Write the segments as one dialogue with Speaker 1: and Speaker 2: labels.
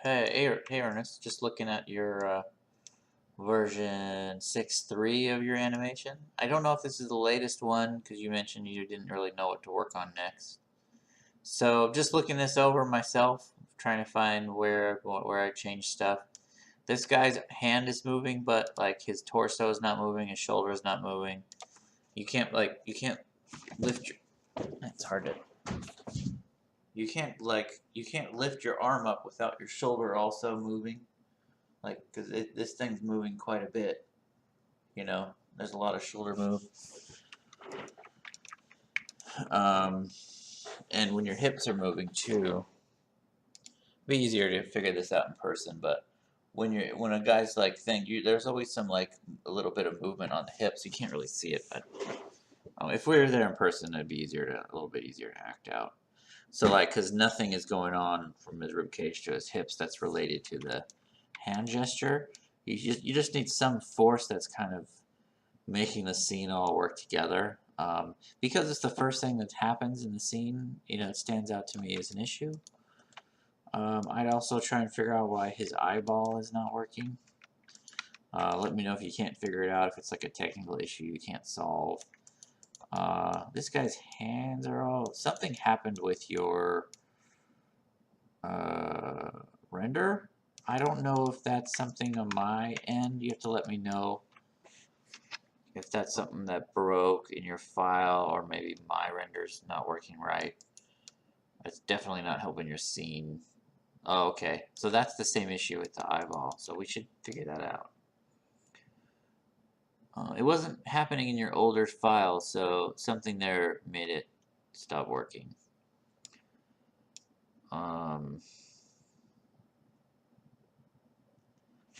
Speaker 1: Hey Ernest, just looking at your version 6.3 of your animation. I don't know if this is the latest one because you mentioned you didn't really know what to work on next. So just looking this over myself, trying to find where I changed stuff. This guy's hand is moving, but like his torso is not moving, his shoulder is not moving. You can't lift your. It's hard to. You can't lift your arm up without your shoulder also moving. Like, because this thing's moving quite a bit, there's a lot of shoulder move. And when your hips are moving too, it'd be easier to figure this out in person, but when a guy's like there's always some like a little bit of movement on the hips. You can't really see it, but if we were there in person, it'd be a little bit easier to act out. So like, because nothing is going on from his rib cage to his hips that's related to the hand gesture. You just need some force that's kind of making the scene all work together. Because it's the first thing that happens in the scene, it stands out to me as an issue. I'd also try and figure out why his eyeball is not working. Let me know if you can't figure it out, if it's like a technical issue you can't solve. This guy's hands are all... Something happened with your render. I don't know if that's something on my end. You have to let me know if that's something that broke in your file, or maybe my render's not working right. It's definitely not helping your scene. Oh, okay. So that's the same issue with the eyeball. So we should figure that out. It wasn't happening in your older file, so something there made it stop working.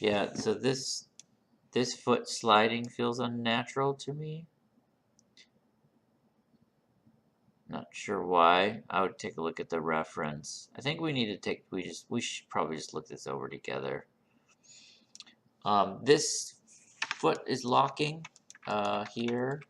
Speaker 1: Yeah, so this foot sliding feels unnatural to me. Not sure why. I would take a look at the reference. I think we need to take. We should probably just look this over together. This foot is locking here.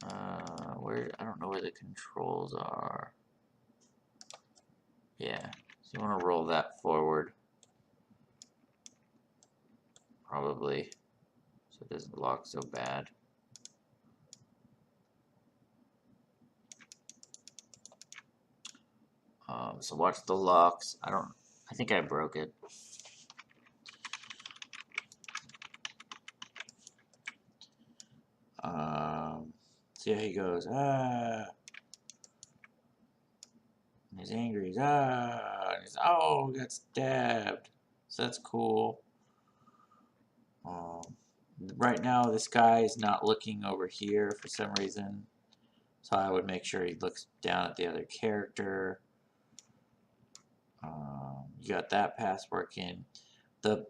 Speaker 1: I don't know where the controls are. Yeah, so you want to roll that forward, probably, so it doesn't lock so bad. So watch the locks. I think I broke it. See how he goes, ah. And he's angry, he's, ah. And he's, oh, got stabbed. So that's cool. Right now, this guy is not looking over here for some reason. So I would make sure he looks down at the other character. You got that pass working. The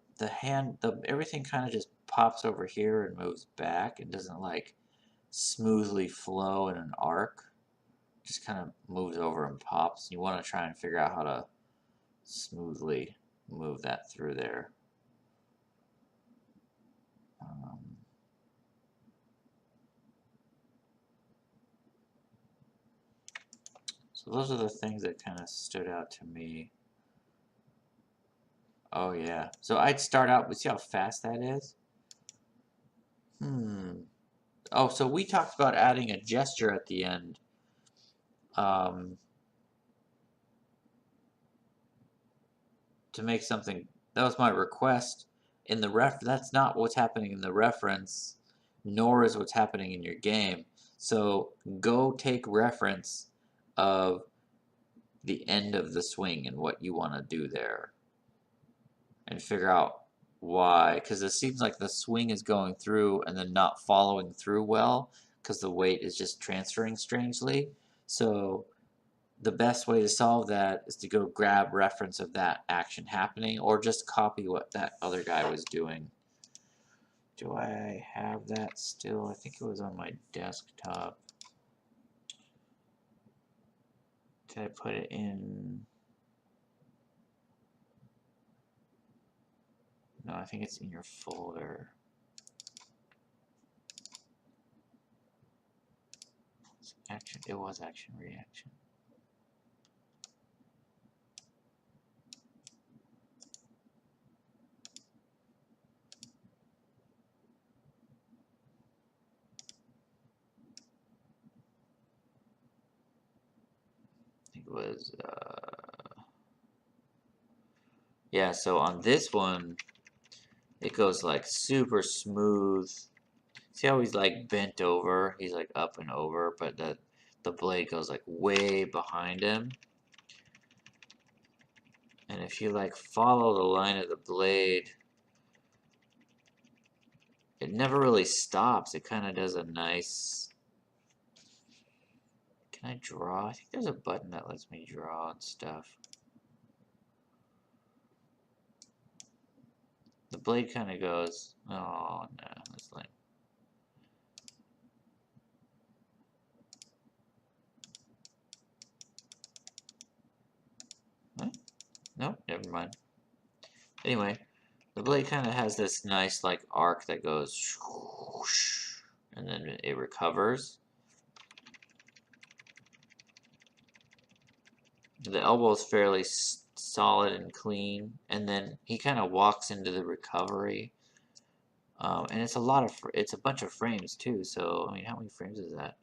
Speaker 1: everything kind of just pops over here and moves back. It doesn't like smoothly flow in an arc. It just kind of moves over and pops. You want to try and figure out how to smoothly move that through there. So those are the things that kind of stood out to me. Oh yeah. So I'd start out, see how fast that is? Oh, so we talked about adding a gesture at the end. To make something, that was my request. In the that's not what's happening in the reference, nor is what's happening in your game. So go take reference of the end of the swing and what you want to do there. And figure out why, because it seems like the swing is going through and then not following through well because the weight is just transferring strangely. So the best way to solve that is to go grab reference of that action happening, or just copy what that other guy was doing. Do I have that still? I think it was on my desktop. Did I put it in? No, I think it's in your folder. Action. It was action reaction. I think it was. Yeah. So on this one, it goes like super smooth. See how he's like bent over? He's like up and over, but the blade goes like way behind him. And if you like follow the line of the blade, it never really stops. It kind of does a nice. Can I draw? I think there's a button that lets me draw and stuff. The blade kind of goes. Oh no, that's lame. Huh? Nope, never mind. Anyway, the blade kind of has this nice like arc that goes, and then it recovers. The elbow is fairly solid and clean, and then he kind of walks into the recovery. And it's it's a bunch of frames too. So I mean, how many frames is that?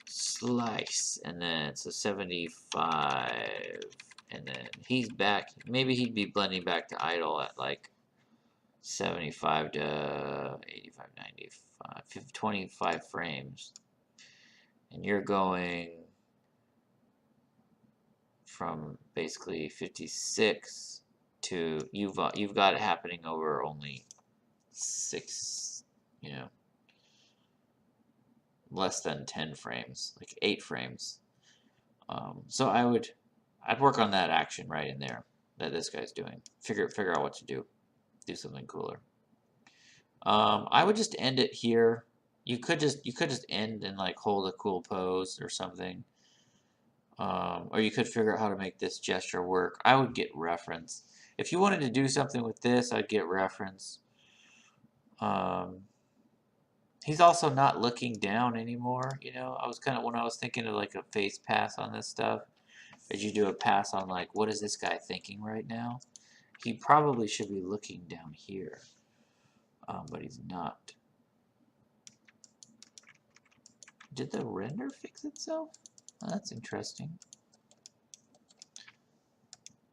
Speaker 1: Slice, and then it's a 75, and then he's back. Maybe he'd be blending back to idle at like 75 to 85, 95, 25 frames, and you're going from basically 56 to you've got it happening over only 6, less than 10 frames, like 8 frames. So I'd work on that action right in there that this guy's doing. Figure out what to do. Do something cooler. I would just end it here. You could just end and like hold a cool pose or something. Or you could figure out how to make this gesture work. I would get reference. If you wanted to do something with this, I'd get reference. He's also not looking down anymore. I was when I was thinking of like a face pass on this stuff. As you do a pass on like, what is this guy thinking right now? He probably should be looking down here, but he's not. Did the render fix itself? Oh, that's interesting.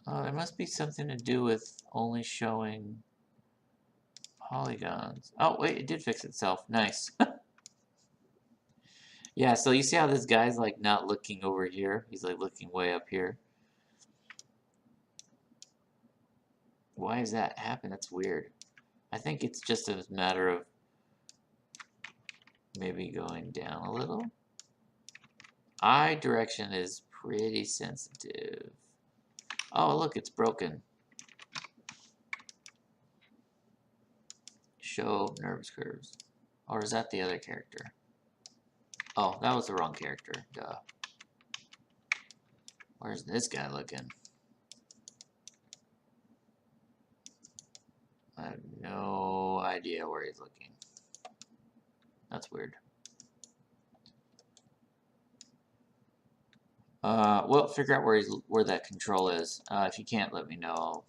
Speaker 1: It must be something to do with only showing polygons. Oh, wait, it did fix itself. Nice. Yeah, so you see how this guy's like not looking over here? He's like looking way up here. Why does that happen? That's weird. I think it's just a matter of maybe going down a little. Eye direction is pretty sensitive. Oh, look, it's broken. Show nerves curves. Or is that the other character? Oh, that was the wrong character. Duh. Where's this guy looking? I have no idea where he's looking. That's weird. Well, figure out where that control is. If you can't, let me know.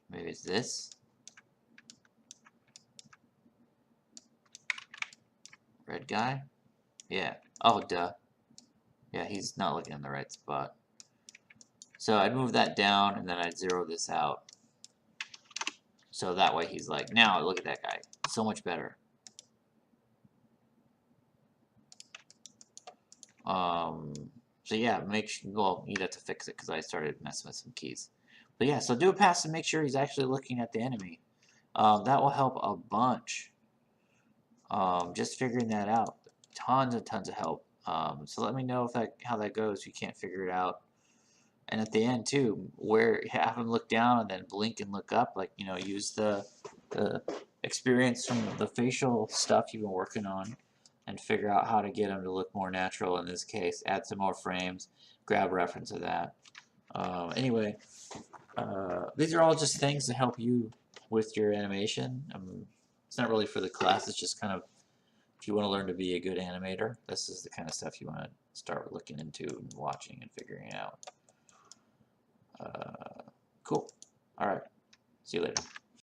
Speaker 1: Maybe it's this. Red guy? Yeah. Oh, duh. Yeah, he's not looking in the right spot. So I'd move that down, and then I'd zero this out. So that way he's like, now look at that guy. So much better. So yeah, well, you'd have to fix it because I started messing with some keys. But yeah, so do a pass to make sure he's actually looking at the enemy. That will help a bunch. Just figuring that out. Tons of help. So let me know how that goes if you can't figure it out. And at the end too, where have him look down and then blink and look up, like use the experience from the facial stuff you've been working on, and figure out how to get him to look more natural. In this case, add some more frames, grab reference of that. Anyway, these are all just things to help you with your animation. It's not really for the class. It's just kind of If you want to learn to be a good animator, this is the kind of stuff you want to start looking into and watching and figuring out. Cool. All right. See you later.